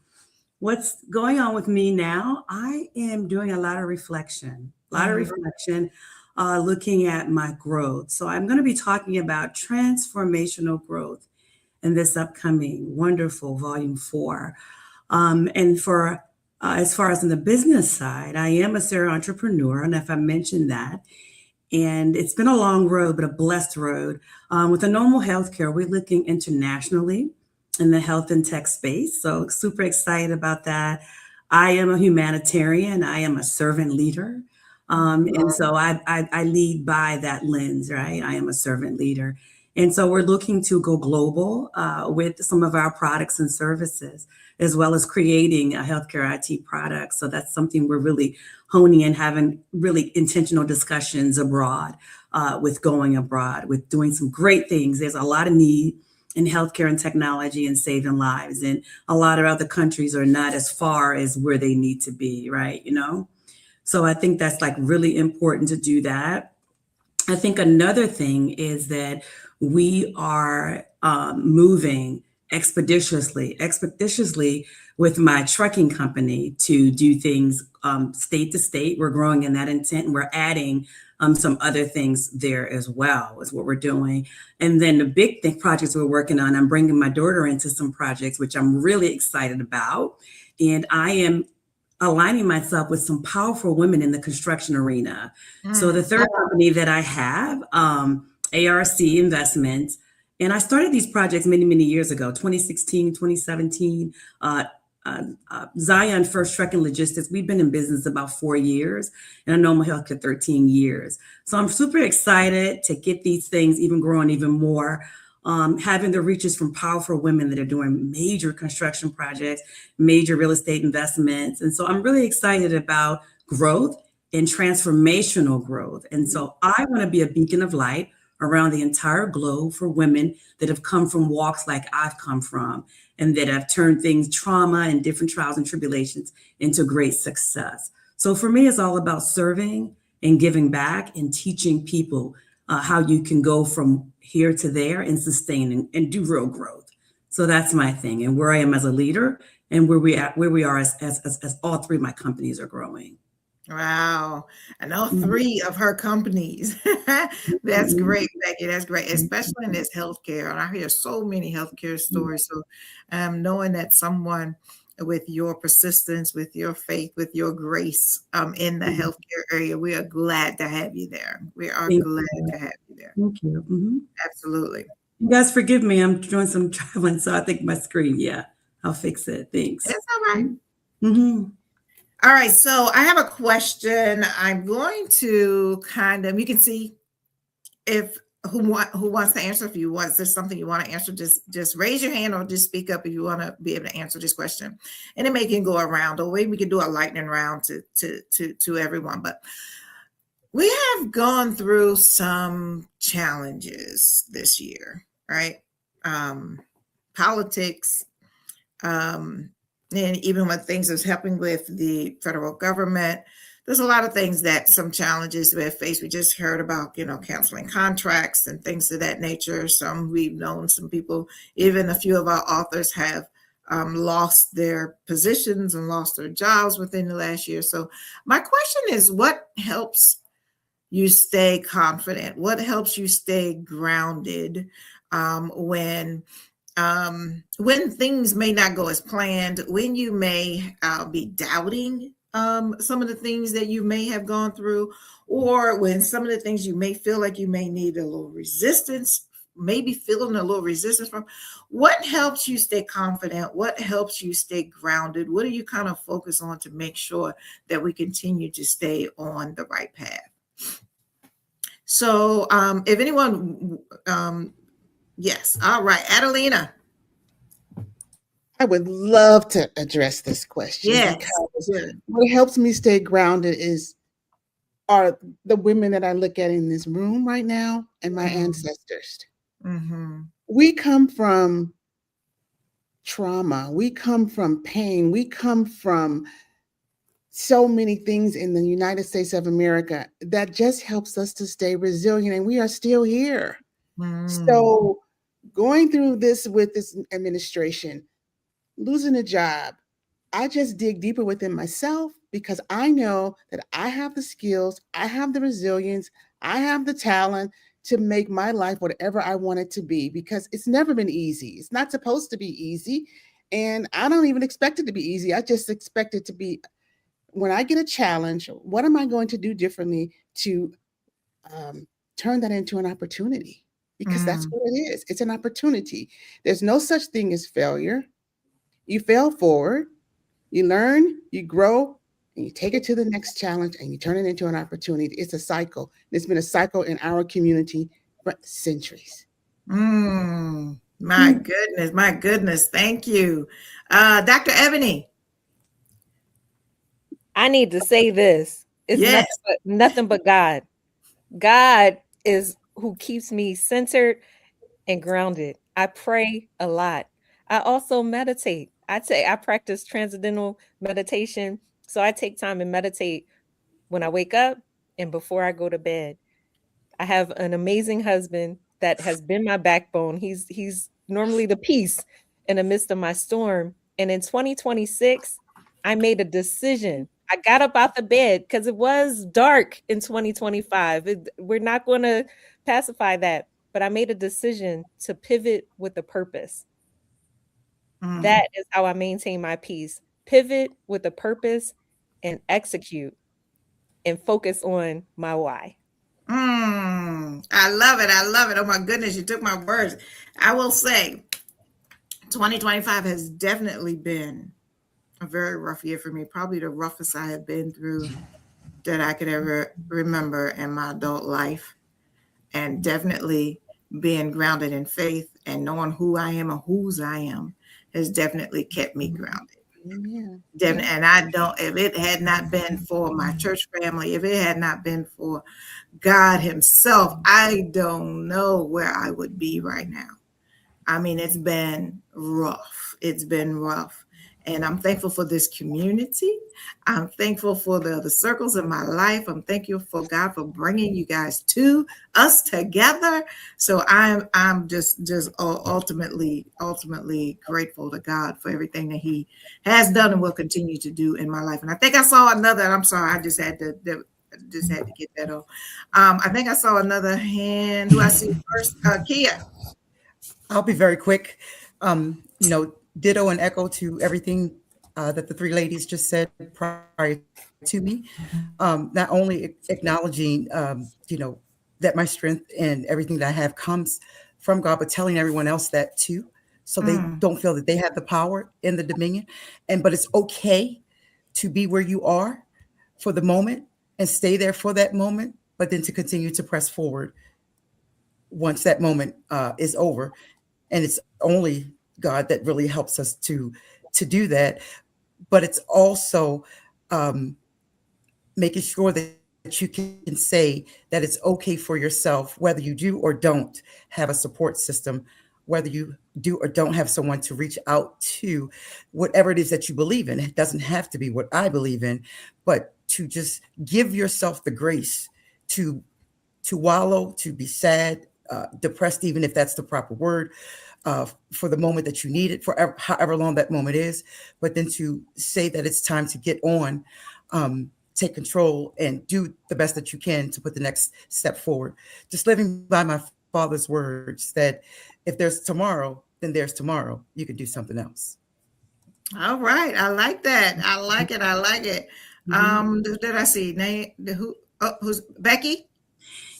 what's going on with me now? I am doing a lot of reflection, looking at my growth. So I'm going to be talking about transformational growth in this upcoming wonderful Volume 4. And for as far as in the business side, I am a serial entrepreneur, and if I mentioned that, and it's been a long road, but a blessed road. With Anomal Healthcare, we're looking internationally in the health and tech space. So super excited about that. I am a humanitarian. I am a servant leader. And so I lead by that lens, right? I am a servant leader. And so we're looking to go global with some of our products and services, as well as creating a healthcare IT product. So that's something we're really honing and having really intentional discussions abroad, with going abroad, with doing some great things. There's a lot of need in healthcare and technology and saving lives. And a lot of other countries are not as far as where they need to be, right? So I think that's like really important to do that. I think another thing is that we are moving expeditiously with my trucking company to do things state to state. We're growing in that intent, and we're adding some other things there as well, is what we're doing. And then the big projects we're working on, I'm bringing my daughter into some projects, which I'm really excited about. And I am aligning myself with some powerful women in the construction arena. So the third company that I have, ARC Investments, and I started these projects many, many years ago, 2016, 2017, Zion First Trucking Logistics. We've been in business about 4 years, and Anomal Healthcare 13 years. So I'm super excited to get these things even growing even more, having the reaches from powerful women that are doing major construction projects, major real estate investments. And so I'm really excited about growth and transformational growth. And so I want to be a beacon of light around the entire globe for women that have come from walks like I've come from. and that have turned trauma and different trials and tribulations into great success. So for me, it's all about serving and giving back and teaching people how you can go from here to there and sustain and do real growth. So that's my thing, and where I am as a leader, and where we are as all three of my companies are growing.
Wow. And all three of her companies. That's great, Becky. That's great, especially in this healthcare. And I hear so many healthcare stories. So knowing that someone with your persistence, with your faith, with your grace in the healthcare area, we are glad to have you there. We are glad to have you there.
Thank you.
Absolutely.
You guys forgive me. I'm doing some traveling, so I think my screen, I'll fix it. Thanks.
That's all right. All right, so I have a question. I'm going to you can see if who wants to answer. If you want, there's something you want to answer, just raise your hand or just speak up if you want to be able to answer this question. And then we can go around, or maybe we can do a lightning round to everyone. But we have gone through some challenges this year, right? Politics, and even when things is happening with the federal government, there's a lot of things some challenges we have faced. We just heard about, canceling contracts and things of that nature. We've known some people, even a few of our authors have lost their positions and lost their jobs within the last year. So my question is, what helps you stay confident? What helps you stay grounded when things may not go as planned, when you may be doubting some of the things that you may have gone through, or when some of the things you may feel like you may need a little resistance, maybe feeling a little resistance from? What helps you stay confident? What helps you stay grounded? What do you kind of focus on to make sure that we continue to stay on the right path? So if anyone, yes. All right. Adelina.
I would love to address this question.
Yes.
What helps me stay grounded are the women that I look at in this room right now and my ancestors. We come from trauma. We come from pain. We come from so many things in the United States of America that just helps us to stay resilient, and we are still here. So going through this with this administration, losing a job, I just dig deeper within myself, because I know that I have the skills, I have the resilience, I have the talent to make my life whatever I want it to be, because it's never been easy. It's not supposed to be easy. And I don't even expect it to be easy. I just expect it to be, when I get a challenge, what am I going to do differently to turn that into an opportunity? Because that's what it is. It's an opportunity. There's no such thing as failure. You fail forward, you learn, you grow, and you take it to the next challenge and you turn it into an opportunity. It's a cycle. It's been a cycle in our community for centuries.
My goodness. Thank you. Dr. Ebony.
I need to say this. It's nothing but God. God is who keeps me centered and grounded. I pray a lot. I also meditate. I practice transcendental meditation. So I take time and meditate when I wake up and before I go to bed. I have an amazing husband that has been my backbone. He's normally the peace in the midst of my storm. And in 2026, I made a decision. I got up out the bed because it was dark in 2025. We're not going to pacify that, but I made a decision to pivot with a purpose. That is how I maintain my peace. Pivot with a purpose and execute and focus on my why.
I love it. Oh my goodness, you took my words. I will say 2025 has definitely been a very rough year for me, probably the roughest I have been through that I could ever remember in my adult life. And definitely being grounded in faith and knowing who I am and whose I am has definitely kept me grounded. And if it had not been for my church family, if it had not been for God himself, I don't know where I would be right now. I mean, it's been rough. It's been rough. And I'm thankful for this community. I'm thankful for the circles in my life. I'm thankful for God for bringing you guys to us together. So I'm just ultimately grateful to God for everything that He has done and will continue to do in my life. And I think I saw another. I'm sorry, I just had to get that on. I think I saw another hand. Who I see first? Kia.
I'll be very quick. Ditto and echo to everything that the three ladies just said prior to me. Not only acknowledging, that my strength and everything that I have comes from God, but telling everyone else that too, so they don't feel that they have the power in the dominion. But it's okay to be where you are for the moment and stay there for that moment, but then to continue to press forward once that moment is over. And it's only God that really helps us to do that. But it's also making sure that you can say that it's okay for yourself, whether you do or don't have a support system, whether you do or don't have someone to reach out to, whatever it is that you believe in. It doesn't have to be what I believe in, but to just give yourself the grace to wallow, to be sad, depressed, even if that's the proper word, for the moment that you need it, for however long that moment is, but then to say that it's time to get on, take control, and do the best that you can to put the next step forward. Just living by my father's words that if there's tomorrow, then there's tomorrow. You can do something else.
All right. I like that. I like it. Did I see? Who's Becky?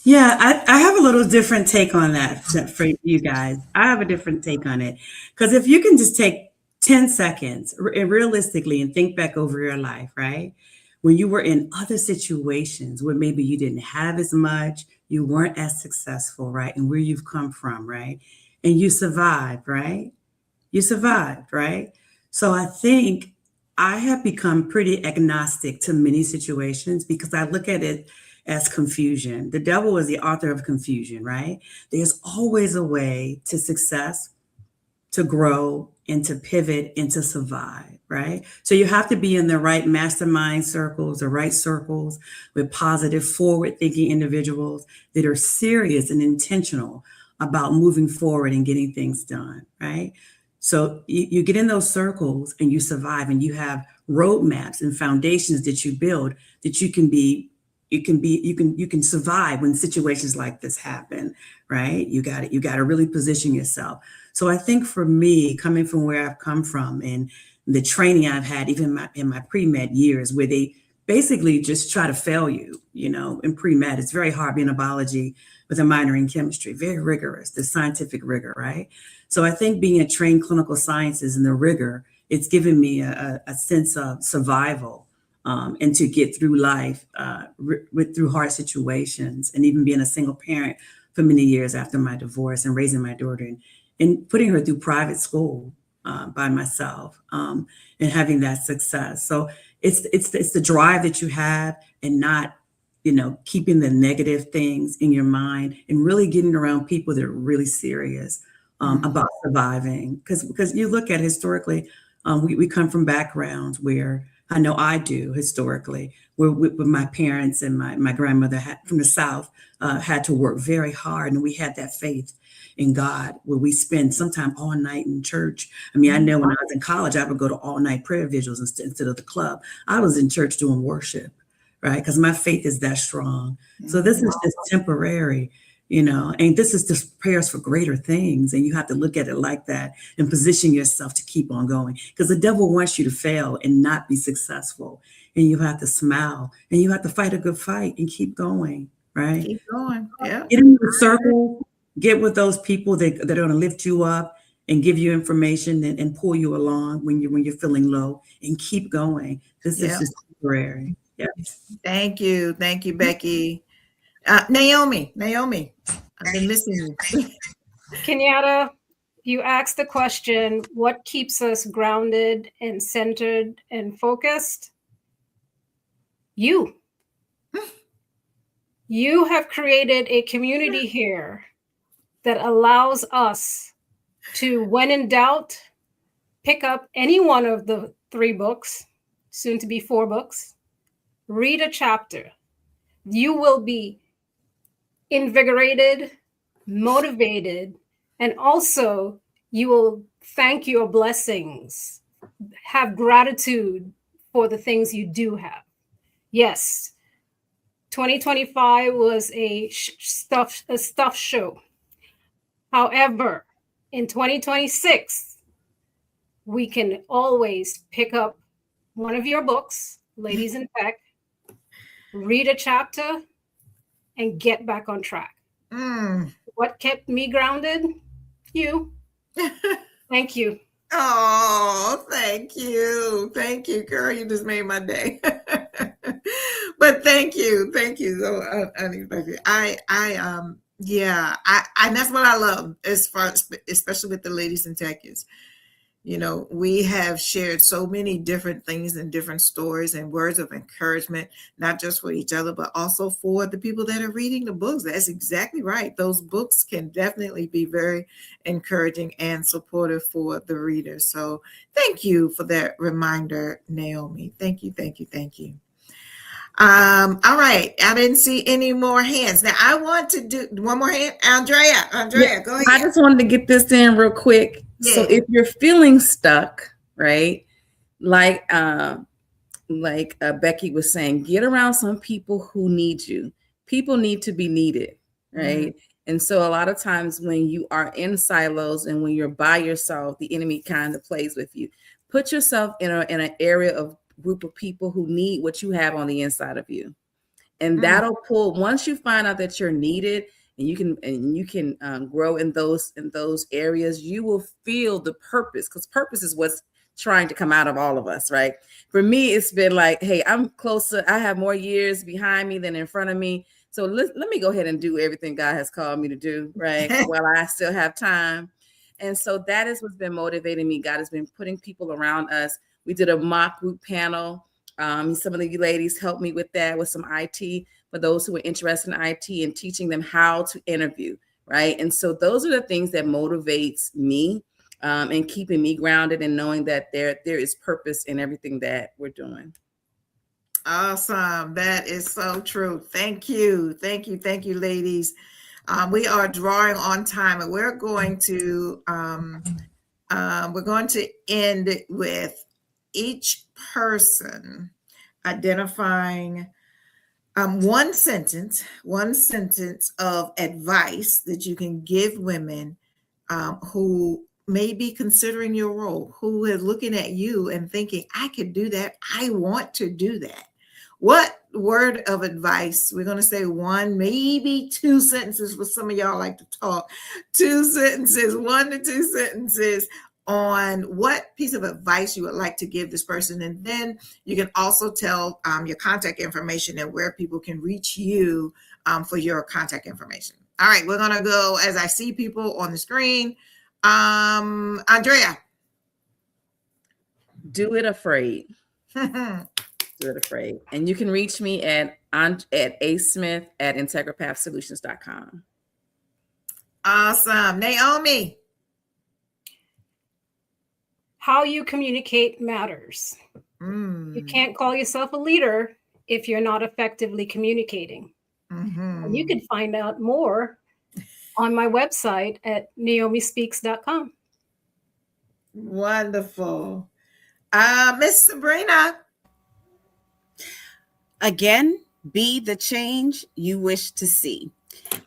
Yeah, I have a little different take on that for you guys. I have a different take on it. Because if you can just take 10 seconds realistically and think back over your life, right? When you were in other situations where maybe you didn't have as much, you weren't as successful, right? And where you've come from, right? And you survived, right? You survived, right? So I think I have become pretty agnostic to many situations because I look at it as confusion. The devil is the author of confusion, right? There's always a way to success, to grow, and to pivot and to survive, right? So you have to be in the right mastermind circles, the right circles with positive, forward-thinking individuals that are serious and intentional about moving forward and getting things done, right? So you get in those circles and you survive, and you have roadmaps and foundations that you build that you can survive when situations like this happen, right? You got to really position yourself. So I think for me, coming from where I've come from and the training I've had, even in my pre-med years, where they basically just try to fail you, in pre-med, it's very hard being a biology with a minor in chemistry, very rigorous, the scientific rigor, right? So I think being a trained clinical sciences and the rigor, it's given me a sense of survival. And to get through life through hard situations, and even being a single parent for many years after my divorce and raising my daughter and putting her through private school by myself and having that success. So it's the drive that you have, and not, keeping the negative things in your mind, and really getting around people that are really serious about surviving. Because you look at historically, we come from backgrounds where, I know I do historically, where my parents and my grandmother from the South had to work very hard, and we had that faith in God where we spend sometime all night in church. I mean, I know when I was in college, I would go to all night prayer vigils instead of the club. I was in church doing worship, right? Because my faith is that strong. So this is just temporary, and this is just prayers for greater things. And you have to look at it like that and position yourself to keep on going, because the devil wants you to fail and not be successful. And you have to smile, and you have to fight a good fight and keep going, right?
Keep going. Yeah.
Get in the circle, get with those people that are going to lift you up and give you information and pull you along when you're feeling low, and keep going. This is just temporary. Yeah.
Thank you, Becky. Naomi, I've been listening.
Kenyatta, you asked the question, what keeps us grounded and centered and focused? You. You have created a community here that allows us to, when in doubt, pick up any one of the 3 books, soon to be 4 books, read a chapter. You will be invigorated, motivated, and also you will thank your blessings, have gratitude for the things you do have. Yes, 2025 was a stuff show. However, in 2026, we can always pick up one of your books, Ladies in Tech, read a chapter, and get back on track. What kept me grounded? You. Thank you.
Oh, thank you. Thank you, girl. You just made my day. But thank you. Thank you. So unexpected. And that's what I love as far, especially with the Ladies in Tech is, you know, we have shared so many different things and different stories and words of encouragement, not just for each other, but also for the people that are reading the books. That's exactly right. Those books can definitely be very encouraging and supportive for the readers. So thank you for that reminder, Naomi. Thank you, thank you, thank you. All right. I didn't see any more hands. Now I want to do one more hand. Andrea, go ahead.
I just wanted to get this in real quick.
Yeah.
So if you're feeling stuck, right? Like Becky was saying, get around some people who need you. People need to be needed, right? Mm-hmm. And so a lot of times when you are in silos and when you're by yourself, the enemy kind of plays with you. Put yourself in an area of group of people who need what you have on the inside of you, and that'll pull. Once you find out that you're needed and you can grow in those areas, you will feel the purpose, because purpose is what's trying to come out of all of us, right? For me, it's been like, hey, I'm closer. I have more years behind me than in front of me. So let me go ahead and do everything God has called me to do, right? While I still have time. And so that is what's been motivating me. God has been putting people around us. We did a mock group panel. Some of you ladies helped me with that, with some IT for those who are interested in IT and teaching them how to interview, right? And so those are the things that motivates me and keeping me grounded and knowing that there is purpose in everything that we're doing.
Awesome. That is so true. Thank you. Thank you. Thank you, ladies. We are drawing on time, and we're going to end with each person identifying one sentence of advice that you can give women who may be considering your role, who are looking at you and thinking, I could do that. I want to do that. What word of advice? We're going to say 1, maybe 2 sentences for some of y'all like to talk. 2 sentences, 1 to 2 sentences on what piece of advice you would like to give this person. And then you can also tell your contact information and where people can reach you for your contact information. All right, we're going to go as I see people on the screen. Andrea.
Do it afraid. Do it afraid. And you can reach me at asmith@integrapathsolutions.com.
Awesome. Naomi.
How you communicate matters. You can't call yourself a leader if you're not effectively communicating. And you can find out more on my website at naomispeaks.com.
Wonderful. Miss Sabrina.
Again, be the change you wish to see.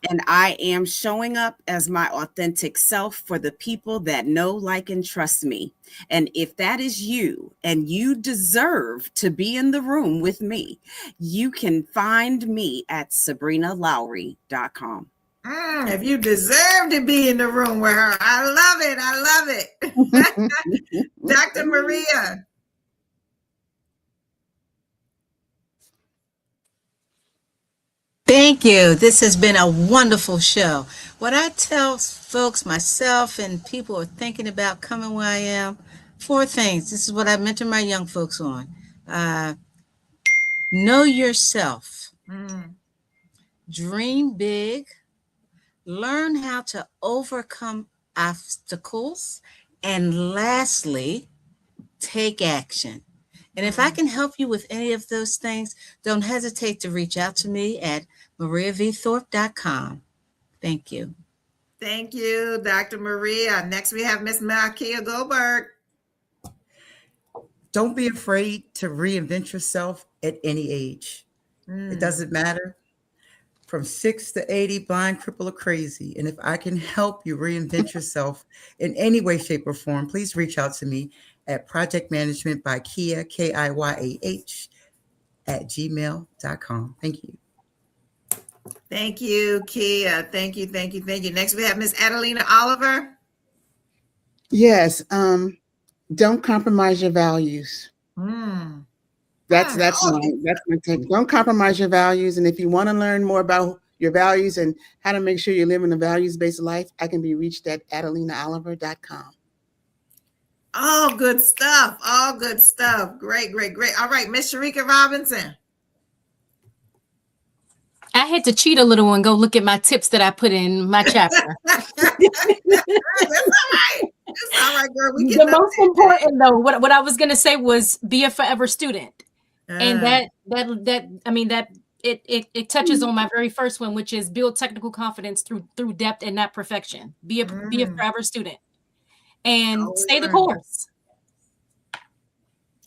And I am showing up as my authentic self for the people that know, like, and trust me. And if that is you and you deserve to be in the room with me, you can find me at sabrinalowry.com.
If you deserve to be in the room with her, I love it. I love it. Dr. Maria.
Thank you. This has been a wonderful show. What I tell folks, myself, and people are thinking about coming where I am, 4 things. This is what I mentor my young folks on. Know yourself. Dream big. Learn how to overcome obstacles, and lastly, take action. And if I can help you with any of those things, don't hesitate to reach out to me at mariavthorpe.com. Thank you.
Thank you, Dr. Maria. Next, we have Miss Malkia Goldberg.
Don't be afraid to reinvent yourself at any age. It doesn't matter. From 6 to 80, blind, cripple, or crazy. And if I can help you reinvent yourself in any way, shape, or form, please reach out to me at Project Management by Kia, KIYAH, @gmail.com. Thank you.
Thank you, Kia. Thank you. Next, we have Miss Adelina Oliver.
Yes. Don't compromise your values. That's my take. Don't compromise your values. And if you want to learn more about your values and how to make sure you're living a values-based life, I can be reached at adelinaoliver.com.
All good stuff. Great. All right, Miss Sharika Robinson.
I had to cheat a little and go look at my tips that I put in my chapter.
That's all right. It's all right, girl.
The most important though, what I was gonna say was be a forever student. And it touches on my very first one, which is build technical confidence through depth and not perfection. Be a forever student and
always
stay the
learning.
course.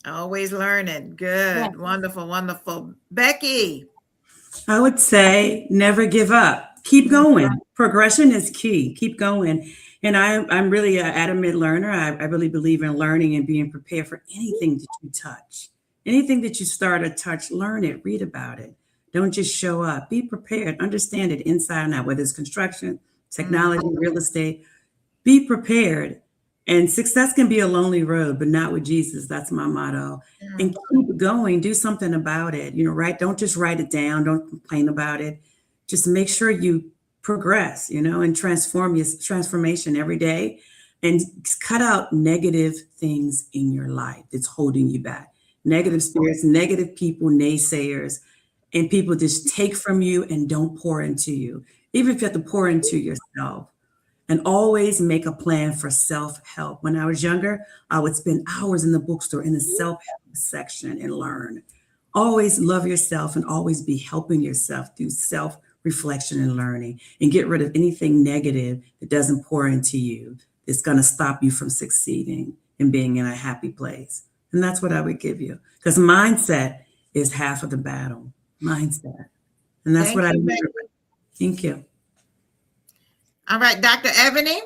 Always learning. Good.
Yeah.
Wonderful. Becky.
I would say never give up. Keep going. Progression is key. Keep going. And I'm really an adamant learner. I really believe in learning and being prepared for anything that you touch. Anything that you start or touch, learn it, read about it. Don't just show up. Be prepared. Understand it inside and out, whether it's construction, technology, real estate. Be prepared. And success can be a lonely road, but not with Jesus. That's my motto. And keep going. Do something about it. Right? Don't just write it down. Don't complain about it. Just make sure you progress, and transformation every day, and cut out negative things in your life that's holding you back. Negative spirits, negative people, naysayers, and people just take from you and don't pour into you. Even if you have to pour into yourself. And always make a plan for self-help. When I was younger, I would spend hours in the bookstore in the self-help section and learn. Always love yourself and always be helping yourself through self-reflection and learning, and get rid of anything negative that doesn't pour into you. It's going to stop you from succeeding and being in a happy place. And that's what I would give you, because mindset is half of the battle. Mindset. And that's what I would. Thank you.
All right, Dr. Ebony.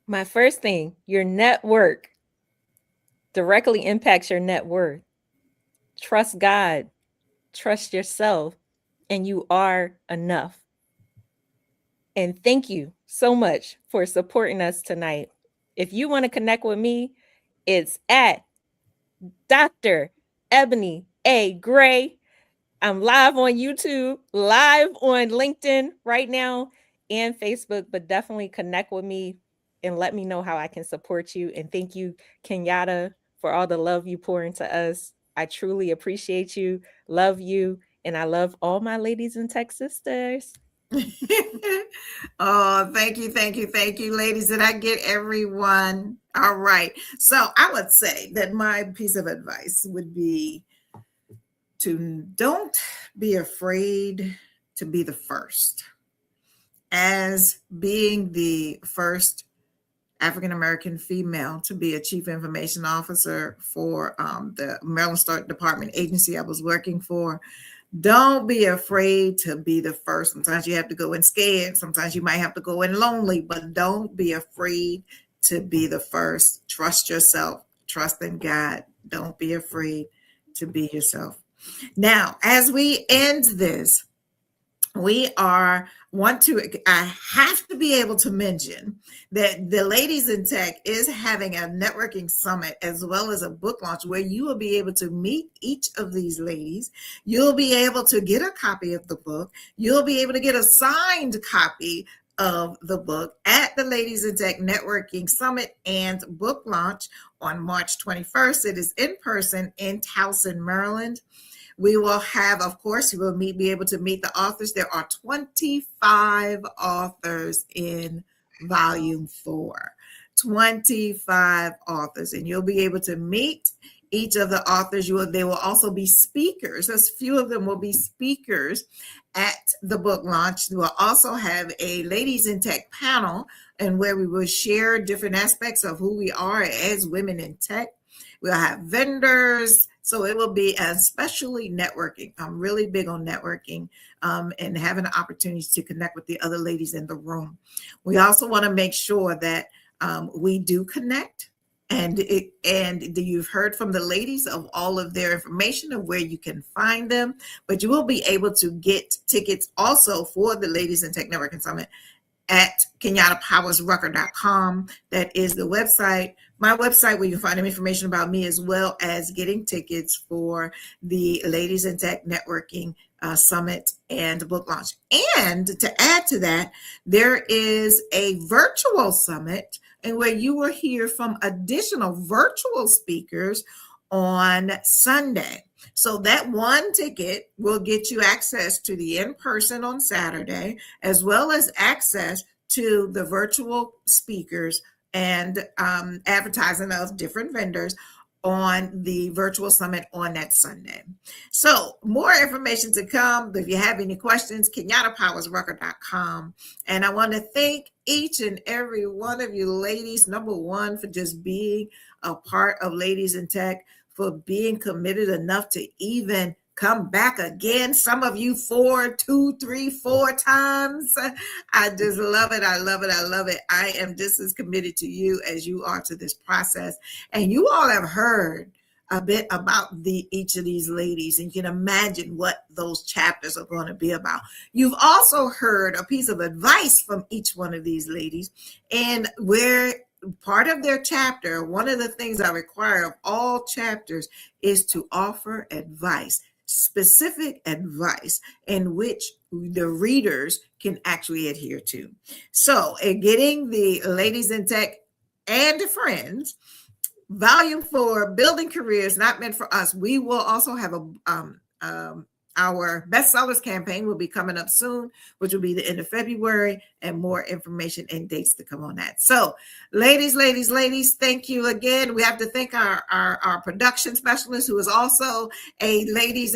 My first thing, your network directly impacts your net worth. Trust God, trust yourself, and you are enough. And thank you so much for supporting us tonight. If you want to connect with me, it's at Dr. Ebony A. Gray. I'm live on YouTube, live on LinkedIn right now, and Facebook, but definitely connect with me and let me know how I can support you. And thank you, Kenyatta, for all the love you pour into us. I truly appreciate you, love you, and I love all my ladies and tech sisters.
Oh, thank you, ladies. Did I get everyone? All right. So I would say that my piece of advice would be to don't be afraid to be the first. As being the first African-American female to be a chief information officer for the Maryland State Department agency I was working for, don't be afraid to be the first. Sometimes you have to go in scared. Sometimes you might have to go in lonely, but don't be afraid to be the first. Trust yourself. Trust in God. Don't be afraid to be yourself. Now, as we end this, I have to be able to mention that the Ladies in Tech is having a networking summit as well as a book launch where you will be able to meet each of these ladies. You'll be able to get a copy of the book. You'll be able to get a signed copy of the book at the Ladies in Tech Networking Summit and book launch on March 21st. It is in person in Towson, Maryland. We will have, of course, you will be able to meet the authors. There are 25 authors in volume 4. 25 authors, and you'll be able to meet each of the authors. They will also be speakers. A few of them will be speakers at the book launch. We will also have a Ladies in Tech panel, and where we will share different aspects of who we are as women in tech. We'll have vendors, so it will be especially networking. I'm really big on networking and having the opportunities to connect with the other ladies in the room. We also want to make sure that we do connect. And you've heard from the ladies of all of their information of where you can find them, but you will be able to get tickets also for the Ladies in Tech Networking Summit at KenyattaPowersRucker.com. That is the website, my website, where you find information about me, as well as getting tickets for the Ladies in Tech Networking Summit and book launch. And to add to that, there is a virtual summit, and where you will hear from additional virtual speakers on Sunday. So that one ticket will get you access to the in-person on Saturday, as well as access to the virtual speakers and advertising of different vendors on the virtual summit on that Sunday. So more information to come. If you have any questions, KenyattaPowersRucker.com. And I want to thank each and every one of you ladies, number one, for just being a part of Ladies in Tech, for being committed enough to even come back again. Some of you 4, 2, 3, 4 times. I just love it. I love it. I love it. I am just as committed to you as you are to this process. And you all have heard a bit about each of these ladies, and you can imagine what those chapters are going to be about. You've also heard a piece of advice from each one of these ladies, and where part of their chapter, one of the things I require of all chapters is to offer advice, specific advice, in which the readers can actually adhere to. So, getting the Ladies in Tech and Friends, Volume 4, Building Careers Not Meant for Us. We will also have our bestsellers campaign will be coming up soon, which will be the end of February, and more information and dates to come on that. So, ladies, thank you again. We have to thank our production specialist, who is also a lady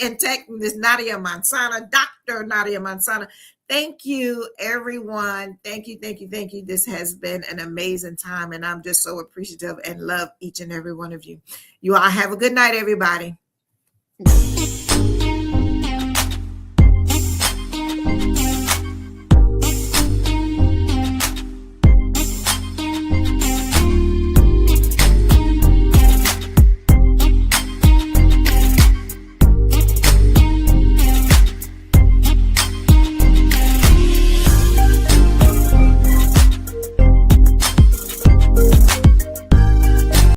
in tech, Ms. Nadia Mansana, Dr. Nadia Mansana. Thank you, everyone. Thank you. This has been an amazing time, and I'm just so appreciative and love each and every one of you. You all have a good night, everybody.